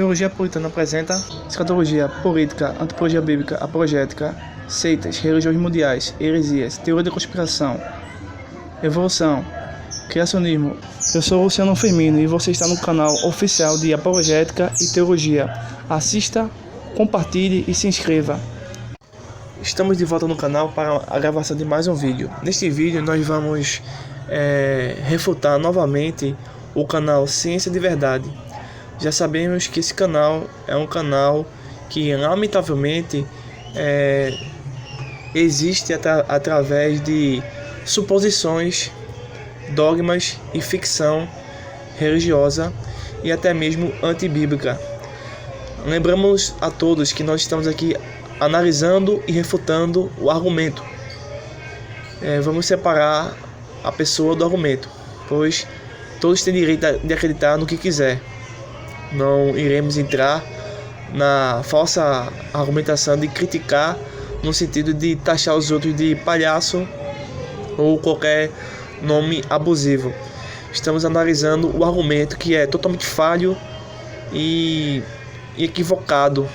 Teologia puritana apresenta escatologia, política, antropologia bíblica, apologética, seitas, religiões mundiais, heresias, teoria da conspiração, evolução, criacionismo. Eu sou Luciano Firmino e você está no canal oficial de Apologética e Teologia. Assista, compartilhe e se inscreva. Estamos de volta no canal para a gravação de mais um vídeo. Neste vídeo nós vamos refutar novamente o canal Ciência de Verdade. Já sabemos que esse canal é um canal que lamentavelmente existe através de suposições, dogmas e ficção religiosa e até mesmo antibíblica. Lembramos a todos que nós estamos aqui analisando e refutando o argumento. Vamos separar a pessoa do argumento, pois todos têm direito de acreditar no que quiser. Não iremos entrar na falsa argumentação de criticar no sentido de taxar os outros de palhaço ou qualquer nome abusivo. Estamos analisando o argumento que é totalmente falho e equivocado.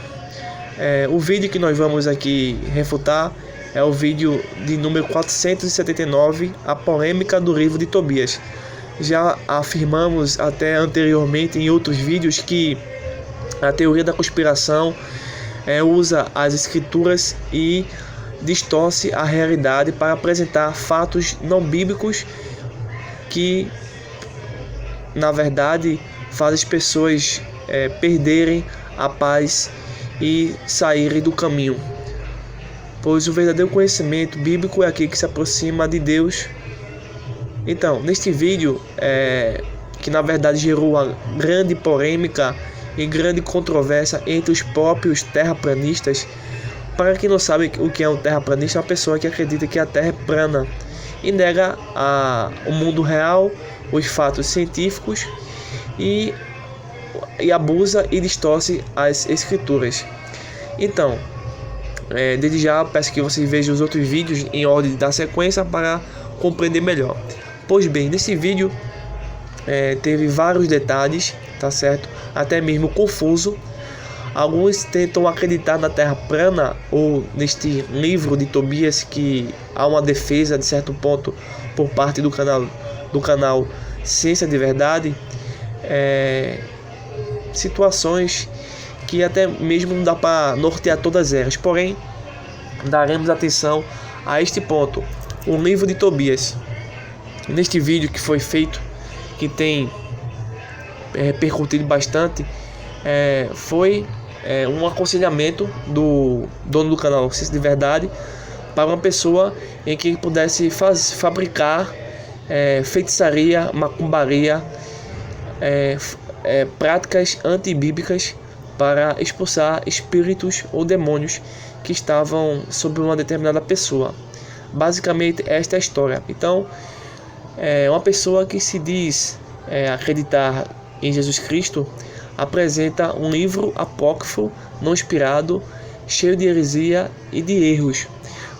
O vídeo que nós vamos aqui refutar é o vídeo de número 479, a polêmica do livro de Tobias. Já afirmamos até anteriormente em outros vídeos que a teoria da conspiração usa as escrituras e distorce a realidade para apresentar fatos não bíblicos que, na verdade, fazem as pessoas perderem a paz e saírem do caminho. Pois o verdadeiro conhecimento bíblico é aquele que se aproxima de Deus. Então, neste vídeo, que na verdade gerou uma grande polêmica e grande controvérsia entre os próprios terraplanistas. Para quem não sabe o que é um terraplanista, é uma pessoa que acredita que a Terra é plana e nega o mundo real, os fatos científicos e abusa e distorce as escrituras. Então, desde já peço que vocês vejam os outros vídeos em ordem da sequência para compreender melhor. Pois bem, nesse vídeo teve vários detalhes, tá certo? Até mesmo confuso. Alguns tentam acreditar na Terra plana ou neste livro de Tobias que há uma defesa de certo ponto por parte do canal Ciência de Verdade. Situações que até mesmo não dá para nortear todas elas. Porém, daremos atenção a este ponto, o livro de Tobias. Neste vídeo que foi feito, que tem repercutido bastante, foi um aconselhamento do dono do canal Ciência de Verdade para uma pessoa em que ele pudesse fabricar feitiçaria, macumbaria, práticas antibíblicas para expulsar espíritos ou demônios que estavam sobre uma determinada pessoa. Basicamente esta é a história. Então, uma pessoa que se diz acreditar em Jesus Cristo apresenta um livro apócrifo, não inspirado, cheio de heresia e de erros.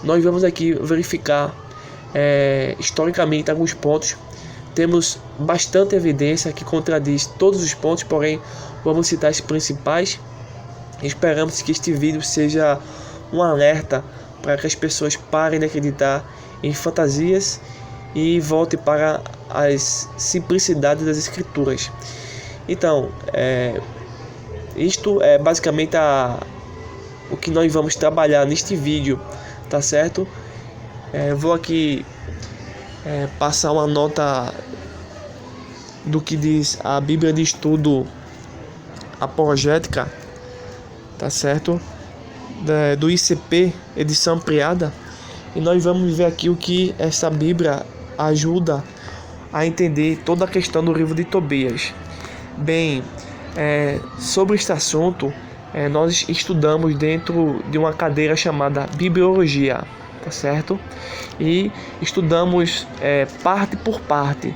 Nós vamos aqui verificar historicamente alguns pontos. Temos bastante evidência que contradiz todos os pontos, porém vamos citar os principais. Esperamos que este vídeo seja um alerta para que as pessoas parem de acreditar em fantasias e voltem para as simplicidades das escrituras. Então, isto é basicamente o que nós vamos trabalhar neste vídeo, tá certo? Vou aqui passar uma nota do que diz a Bíblia de Estudo Apologética, tá certo? Do ICP, edição ampliada. E nós vamos ver aqui o que essa Bíblia ajuda a entender toda a questão do livro de Tobias. Bem, sobre este assunto, nós estudamos dentro de uma cadeira chamada Bibliologia, tá certo? E estudamos parte por parte.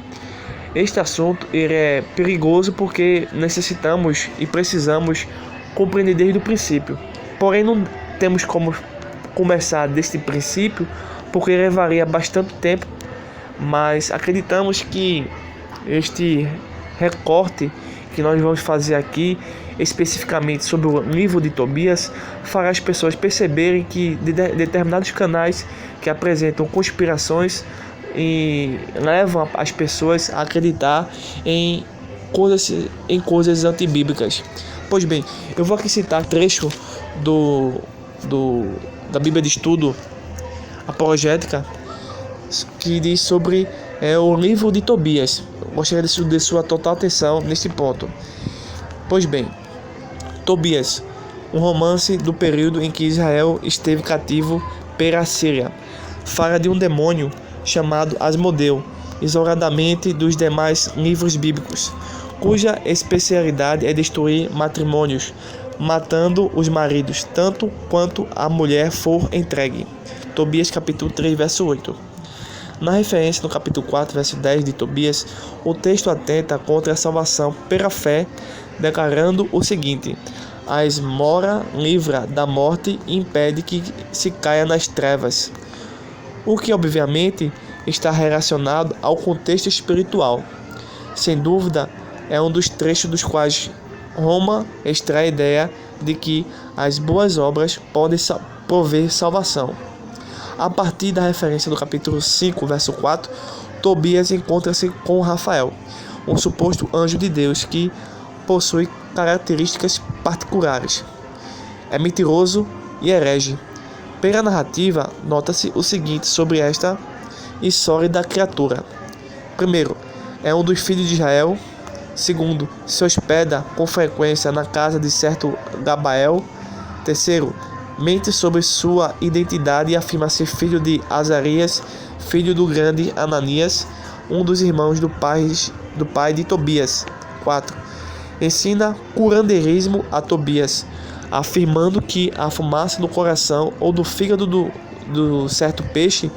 Este assunto ele é perigoso porque necessitamos e precisamos compreender desde o princípio. Porém, não temos como começar deste princípio porque levaria bastante tempo, mas acreditamos que este recorte que nós vamos fazer aqui especificamente sobre o livro de Tobias, fará as pessoas perceberem que determinados canais que apresentam conspirações e levam as pessoas a acreditar em coisas antibíblicas. Pois bem, eu vou aqui citar trecho da Bíblia de Estudo Apologética, que diz sobre o livro de Tobias. Gostaria de sua total atenção neste ponto. Pois bem, Tobias, um romance do período em que Israel esteve cativo pela Síria, fala de um demônio chamado Asmodeu, isoladamente dos demais livros bíblicos, cuja especialidade é destruir matrimônios, matando os maridos, tanto quanto a mulher for entregue. Tobias capítulo 3, verso 8. Na referência no capítulo 4, verso 10 de Tobias, o texto atenta contra a salvação pela fé, declarando o seguinte: a esmora livra da morte e impede que se caia nas trevas, o que obviamente está relacionado ao contexto espiritual. Sem dúvida, é um dos trechos dos quais Roma extrai a ideia de que as boas obras podem prover salvação. A partir da referência do capítulo 5, verso 4, Tobias encontra-se com Rafael, um suposto anjo de Deus que possui características particulares. É mentiroso e herege. Pela narrativa, nota-se o seguinte sobre esta insólita criatura. Primeiro, é um dos filhos de Israel. Segundo, se hospeda com frequência na casa de certo Gabael. Terceiro, mente sobre sua identidade e afirma ser filho de Azarias, filho do grande Ananias, um dos irmãos do pai de Tobias. 4. Ensina curandeirismo a Tobias, afirmando que a fumaça do coração ou do fígado do certo peixe,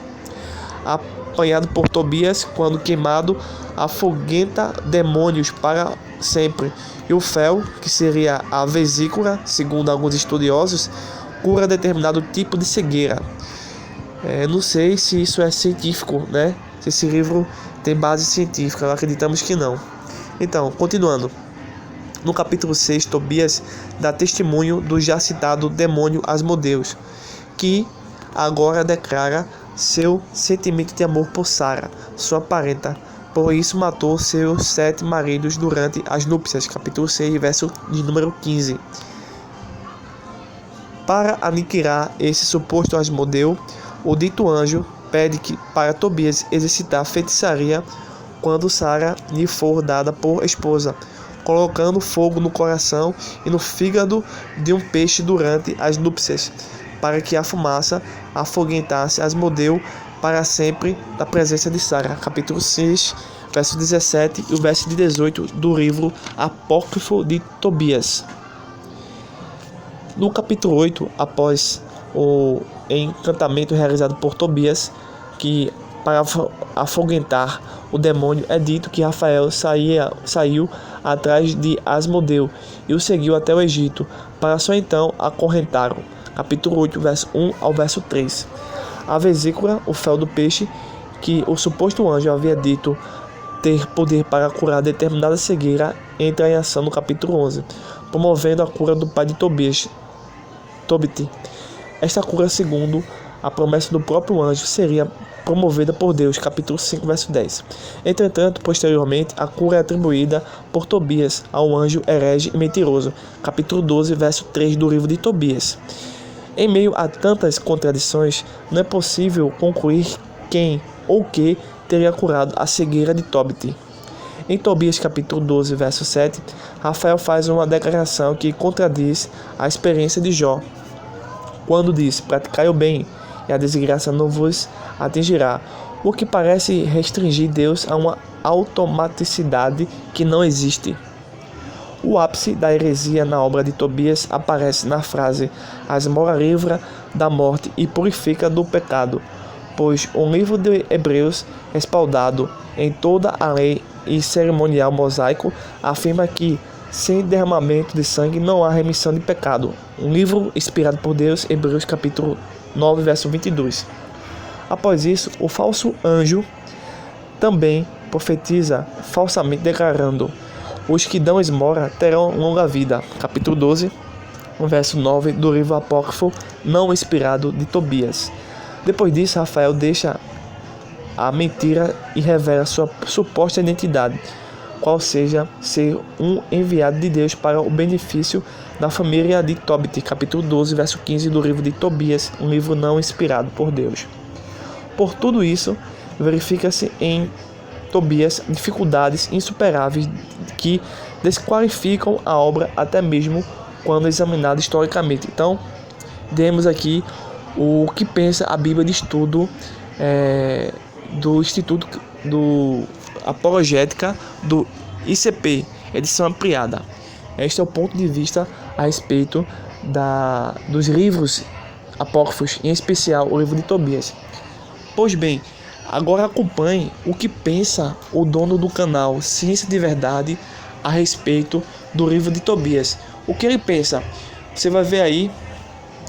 apanhado por Tobias, quando queimado, afugenta demônios para sempre. E o fel, que seria a vesícula, segundo alguns estudiosos, cura determinado tipo de cegueira. Não sei se isso é científico, né? Se esse livro tem base científica, acreditamos que não. Então, continuando. No capítulo 6, Tobias dá testemunho do já citado demônio Asmodeus, que agora declara seu sentimento de amor por Sara, sua parenta. Por isso matou seus 7 maridos durante as núpcias. Capítulo 6, verso de número 15. Para aniquilar esse suposto Asmodeu, o dito anjo pede para Tobias exercitar feitiçaria quando Sara lhe for dada por esposa, colocando fogo no coração e no fígado de um peixe durante as núpcias, para que a fumaça afoguentasse Asmodeu para sempre da presença de Sara. Capítulo 6, verso 17 e o verso de 18 do livro apócrifo de Tobias. No capítulo 8, após o encantamento realizado por Tobias, que para afoguentar o demônio, é dito que Rafael saiu atrás de Asmodeu e o seguiu até o Egito, para só então acorrentá-lo. Capítulo 8, verso 1 ao verso 3. A vesícula, o fel do peixe, que o suposto anjo havia dito ter poder para curar determinada cegueira, entra em ação no capítulo 11, promovendo a cura do pai de Tobias, Tobit. Esta cura, segundo a promessa do próprio anjo, seria promovida por Deus. Capítulo 5, verso 10. Entretanto, posteriormente, a cura é atribuída por Tobias ao anjo herege e mentiroso. Capítulo 12, verso 3 do livro de Tobias. Em meio a tantas contradições, não é possível concluir quem ou que teria curado a cegueira de Tobit. Em Tobias capítulo 12, verso 7, Rafael faz uma declaração que contradiz a experiência de Jó, quando diz: praticai o bem, e a desgraça não vos atingirá, o que parece restringir Deus a uma automaticidade que não existe. O ápice da heresia na obra de Tobias aparece na frase: "Asmora livra da morte e purifica do pecado", pois o livro de Hebreus, respaldado em toda a lei e cerimonial mosaico, afirma que sem derramamento de sangue não há remissão de pecado. Um livro inspirado por Deus, Hebreus capítulo 9, verso 22. Após isso, o falso anjo também profetiza falsamente, declarando: Os que dão esmola terão longa vida. Capítulo 12, verso 9 do livro apócrifo não inspirado de Tobias. Depois disso, Rafael deixa a mentira e revela sua suposta identidade, qual seja ser um enviado de Deus para o benefício da família de Tobit. Capítulo 12, verso 15 do livro de Tobias, um livro não inspirado por Deus. Por tudo isso, verifica-se em Tobias dificuldades insuperáveis que desqualificam a obra até mesmo quando examinada historicamente. Então, temos aqui o que pensa a Bíblia de Estudo do Instituto do Apologética do ICP, edição ampliada. Este é o ponto de vista a respeito dos livros apócrifos, em especial o livro de Tobias. Pois bem, agora acompanhe o que pensa o dono do canal Ciência de Verdade a respeito do livro de Tobias. O que ele pensa? Você vai ver aí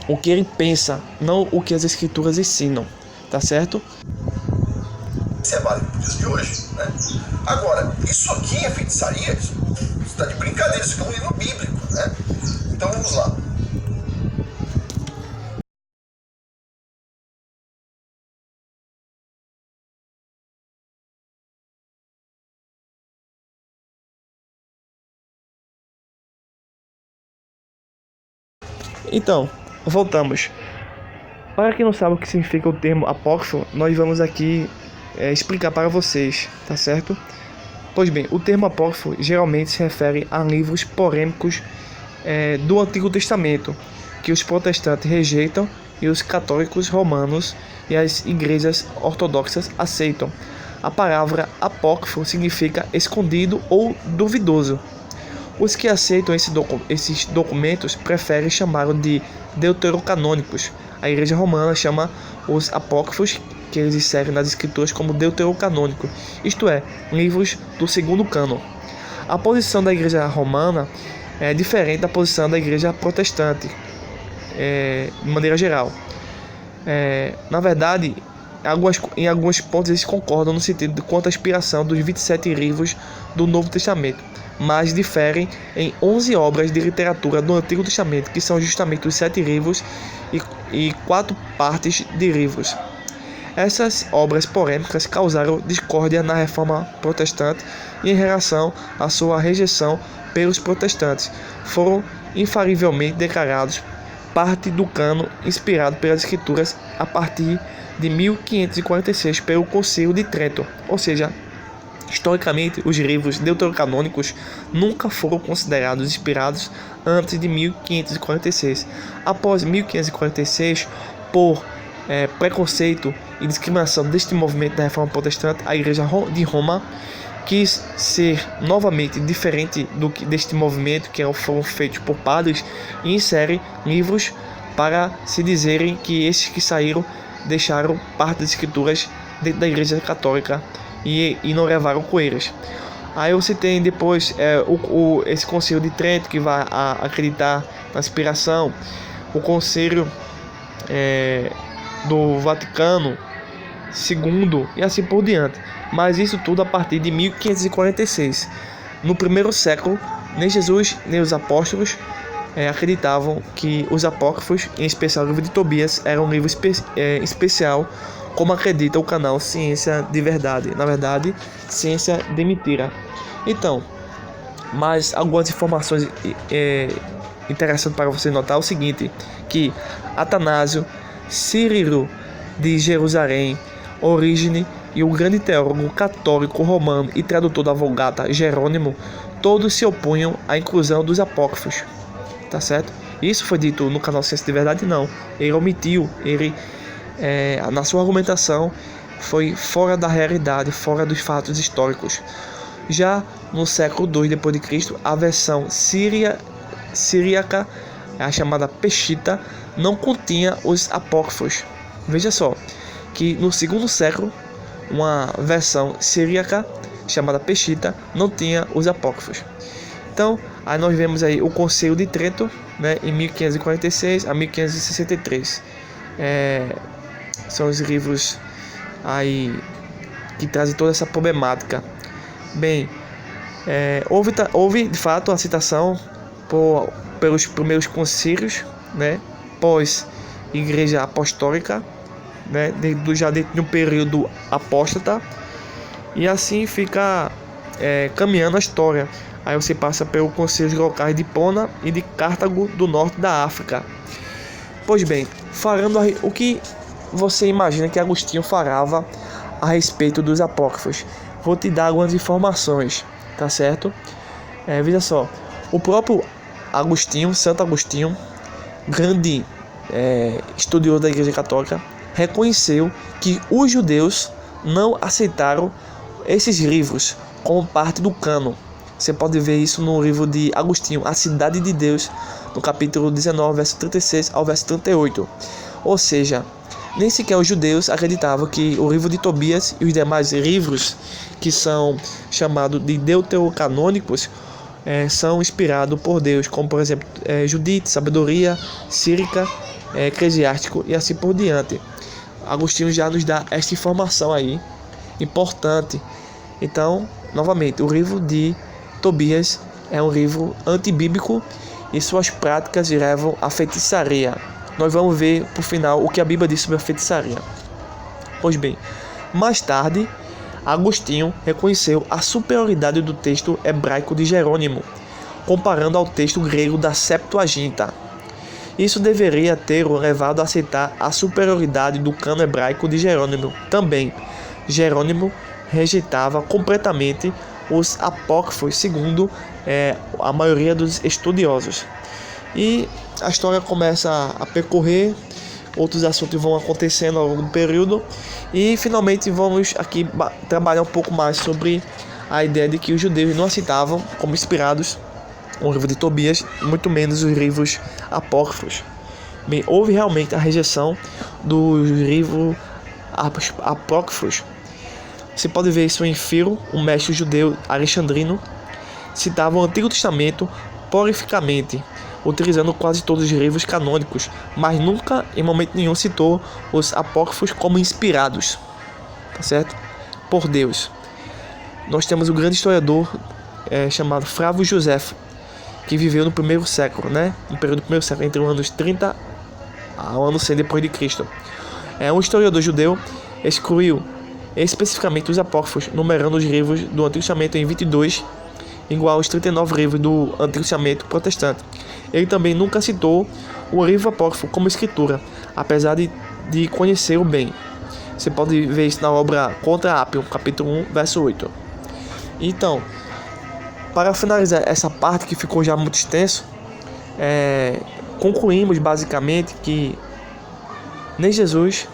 o que ele pensa, não o que as escrituras ensinam, tá certo? Isso é válido para os dias de hoje, né? Agora, isso aqui é feitiçaria? Isso está de brincadeira, isso aqui é um livro bíblico, né? Então vamos lá. Então, voltamos. Para quem não sabe o que significa o termo apócrifo, nós vamos aqui explicar para vocês, tá certo? Pois bem, o termo apócrifo geralmente se refere a livros polêmicos do Antigo Testamento, que os protestantes rejeitam e os católicos romanos e as igrejas ortodoxas aceitam. A palavra apócrifo significa escondido ou duvidoso. Os que aceitam esses documentos preferem chamá-los de deuterocanônicos. A Igreja Romana chama os apócrifos, que eles inserem nas escrituras, como deuterocanônico, isto é, livros do segundo cânon. A posição da Igreja Romana é diferente da posição da Igreja Protestante, de maneira geral. Na verdade, em alguns pontos eles concordam no sentido de quanto à inspiração dos 27 livros do Novo Testamento, mas diferem em 11 obras de literatura do Antigo Testamento, que são justamente os 7 livros e 4 partes de livros. Essas obras polêmicas causaram discórdia na Reforma Protestante e em relação à sua rejeição pelos protestantes. Foram infalivelmente declarados parte do cânon inspirado pelas Escrituras a partir de 1546 pelo Concílio de Trento, ou seja, historicamente, os livros deuterocanônicos nunca foram considerados inspirados antes de 1546. Após 1546, por preconceito e discriminação deste movimento da Reforma Protestante, a Igreja de Roma quis ser novamente diferente deste movimento, que foram feitos por padres, e insere livros para se dizerem que esses que saíram deixaram parte das escrituras dentro da Igreja Católica e não levaram com eles. Aí você tem depois esse Concílio de Trento, que vai acreditar na inspiração, o Concílio do Vaticano II e assim por diante. Mas isso tudo a partir de 1546. No primeiro século, nem Jesus nem os apóstolos acreditavam que os apócrifos, em especial o livro de Tobias, era um livro especial, como acredita o canal Ciência de Verdade. Na verdade, Ciência de Mentira. Então, mas algumas informações interessantes para você notar é o seguinte, que Atanásio, Cirilo de Jerusalém, Orígenes e o grande teólogo católico romano e tradutor da Vulgata, Jerônimo, todos se opunham à inclusão dos apócrifos. Tá certo? Isso foi dito no canal Ciência de Verdade? Não. Ele omitiu, na sua argumentação foi fora da realidade, fora dos fatos históricos. Já no século II d.C., a versão siríaca, a chamada Peshitta, não continha os apócrifos. Veja só, que no segundo século, uma versão siríaca chamada Peshitta não tinha os apócrifos. Então, aí nós vemos aí o Concílio de Trento, né, em 1546 a 1563. São os livros aí que trazem toda essa problemática. Bem, Houve de fato a citação pelos primeiros concílios, né, pós-igreja apostólica, né, já dentro de um período apóstata, e assim fica caminhando a história. Aí você passa pelos concílios locais de Hipona e de Cartago do norte da África. Pois bem, falando o que você imagina que Agostinho falava a respeito dos apócrifos? Vou te dar algumas informações, tá certo? Veja só, o próprio Agostinho, Santo Agostinho, grande estudioso da Igreja Católica, reconheceu que os judeus não aceitaram esses livros como parte do cânon. Você pode ver isso no livro de Agostinho, A Cidade de Deus, no capítulo 19, verso 36 ao verso 38. Ou seja, nem sequer os judeus acreditavam que o livro de Tobias e os demais livros, que são chamados de deuterocanônicos, são inspirados por Deus, como por exemplo Judite, Sabedoria, Sírica, Eclesiástico e assim por diante. Agostinho já nos dá esta informação aí, importante. Então, novamente, o livro de Tobias é um livro antibíblico e suas práticas levam à feitiçaria. Nós vamos ver, por final, o que a Bíblia diz sobre a feitiçaria. Pois bem, mais tarde, Agostinho reconheceu a superioridade do texto hebraico de Jerônimo, comparando ao texto grego da Septuaginta. Isso deveria ter o levado a aceitar a superioridade do cânon hebraico de Jerônimo. Também, Jerônimo rejeitava completamente os apócrifos, segundo a maioria dos estudiosos. E a história começa a percorrer, outros assuntos vão acontecendo ao longo do período, e finalmente vamos aqui trabalhar um pouco mais sobre a ideia de que os judeus não aceitavam como inspirados o livro de Tobias, muito menos os livros apócrifos. Bem, houve realmente a rejeição dos livros apócrifos. Você pode ver isso em Firo, um mestre judeu alexandrino, citava o Antigo Testamento polificamente, utilizando quase todos os livros canônicos, mas nunca, em momento nenhum, citou os apócrifos como inspirados, tá certo? Por Deus. Nós temos o grande historiador chamado Flávio Josefo, que viveu no primeiro século, né? No período do primeiro século, entre os anos 30 ao ano 100 depois de Cristo. Um historiador judeu excluiu especificamente os apócrifos, numerando os livros do Antigo Testamento em 22, igual aos 39 livros do Antigo Testamento protestante. Ele também nunca citou o livro apócrifo como escritura, apesar de conhecê-lo bem. Você pode ver isso na obra Contra Appium, capítulo 1, verso 8. Então, para finalizar essa parte que ficou já muito extenso, concluímos basicamente que nem Jesus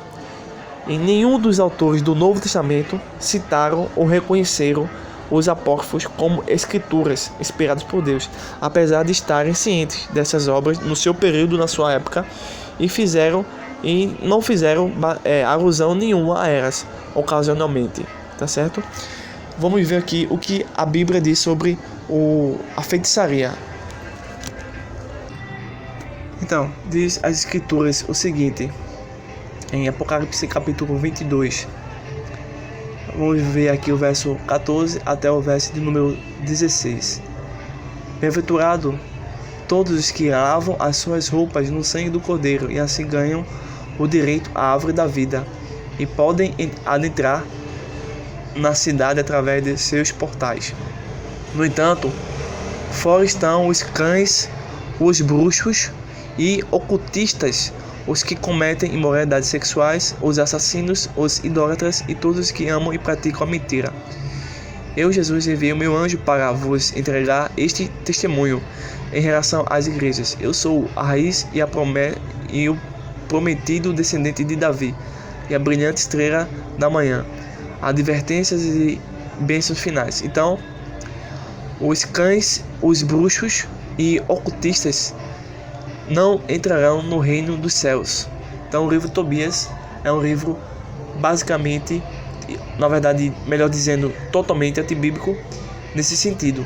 e nenhum dos autores do Novo Testamento citaram ou reconheceram os apócrifos como escrituras inspiradas por Deus, apesar de estarem cientes dessas obras no seu período, na sua época, e não fizeram alusão nenhuma a elas ocasionalmente, tá certo? Vamos ver aqui o que a Bíblia diz sobre a feitiçaria. Então, diz as Escrituras o seguinte, em Apocalipse capítulo 22. Vamos ver aqui o verso 14 até o verso de número 16. Bem-aventurado todos os que lavam as suas roupas no sangue do Cordeiro, e assim ganham o direito à árvore da vida, e podem adentrar na cidade através de seus portais. No entanto, fora estão os cães, os bruxos e ocultistas, os que cometem imoralidades sexuais, os assassinos, os idólatras e todos os que amam e praticam a mentira. Eu, Jesus, enviei o meu anjo para vos entregar este testemunho em relação às igrejas. Eu sou a raiz e o prometido descendente de Davi, e a brilhante estrela da manhã. Advertências e bênçãos finais. Então, os cães, os bruxos e ocultistas não entrarão no reino dos céus. Então, o livro de Tobias é um livro basicamente, na verdade, melhor dizendo, totalmente antibíblico nesse sentido.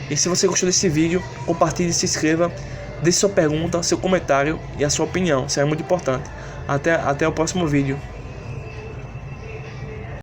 E se você gostou desse vídeo, compartilhe, se inscreva, deixe sua pergunta, seu comentário e a sua opinião. Isso é muito importante. Até o próximo vídeo.